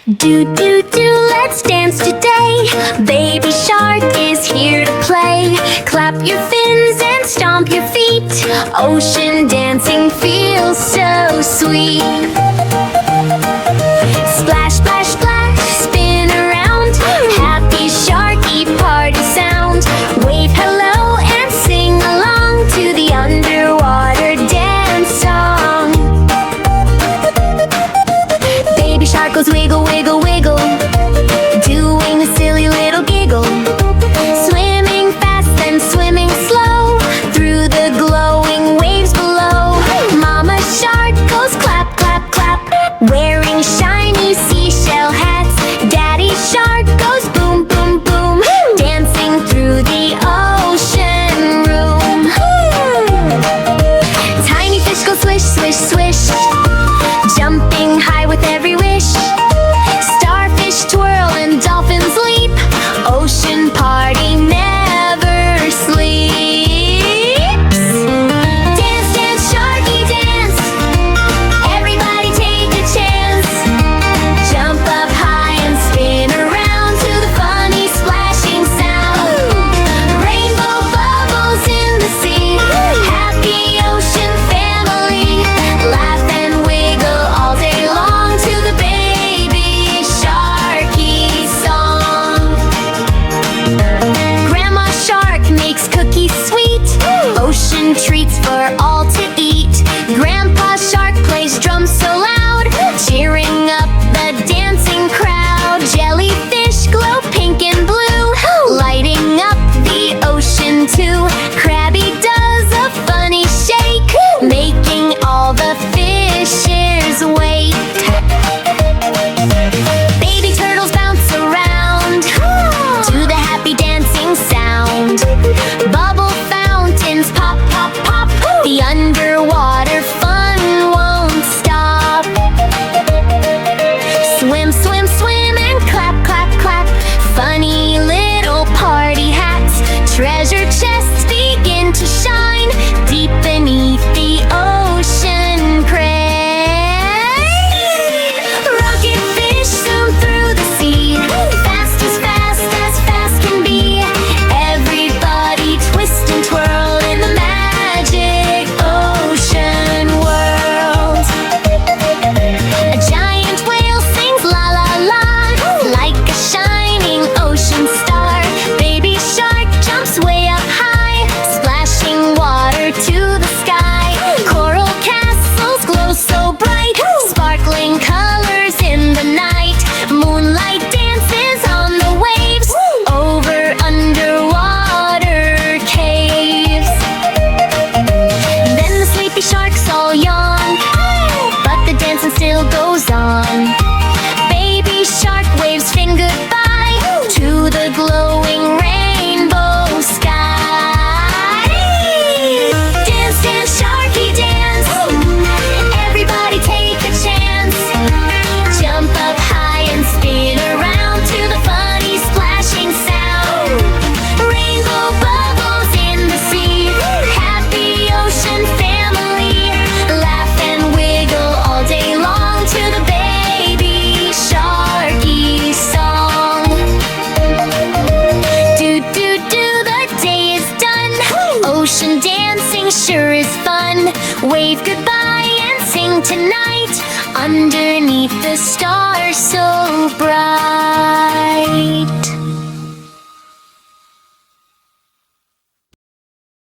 Do, do, do, let's dance today. Baby shark is here to play. Clap your fins and stomp your feet. Ocean dancing feels so sweet. Splash, splash, splash, spin around. Happy sharky party sound. Wave hello and sing along to the underwater dance song. Baby shark goes wiggle, wiggle, wiggle, doing a silly little giggle. Swimming fast and swimming slow through the glowing waves below. Mama shark goes clap, clap, clap, wearing shiny seashell hats. Daddy shark goes boom, boom, boom, dancing through the ocean room. Tiny fish go swish, swish, swish, jumping high with every wish. Starfish twirl and dolphins leap. Ocean party never sleeps. Dance, dance, sharky dance. Everybody take a chance. Jump up high and spin around to the funny splashing sound. Rainbow bubbles in the sea. Happy ocean family. Laugh and wiggle all day long to the baby sharky song. Grandma shark makes cookies sweet. Ocean treats for all to eat. Grandpa shark plays drums so loud, cheering up the dancing crowd. Jellyfish glow pink and blue, lighting up the ocean too. Krabby does a funny shake, making all the fishes wait. Baby turtles bounce around to the happy dancing sound. Bubble fountains pop, pop, pop. The underwater fun won't stop. Swim, swim, swim and clap, clap, clap. Funny little party hats. Treasure chests begin to shine deep beneath the ocean crest. Rocket fish zoom through the sea, fast as can be. Everybody twist and twirl in the magic ocean world. A giant whale sings la la la, like a shining ocean star. Baby shark jumps way up high, splashing water to the sky. Coral castles glow so bright, sparkling colors in the night. Moonlight dances on the waves over underwater caves. Then the sleepy sharks all yawn, but the dancing still goes on. Baby shark waves fin goodbye to the glowing rainbow sky. Dance, dance, sharky dance. Everybody take a chance. Jump up high and spin around to the funny splashing sound. Rainbow bubbles in the sea. Happy ocean family. Laugh and wiggle all day long to the baby sharky song. Do, do, do, the day is done. Ocean dancing sure is fun. Wave goodbye and sing tonight underneath the stars so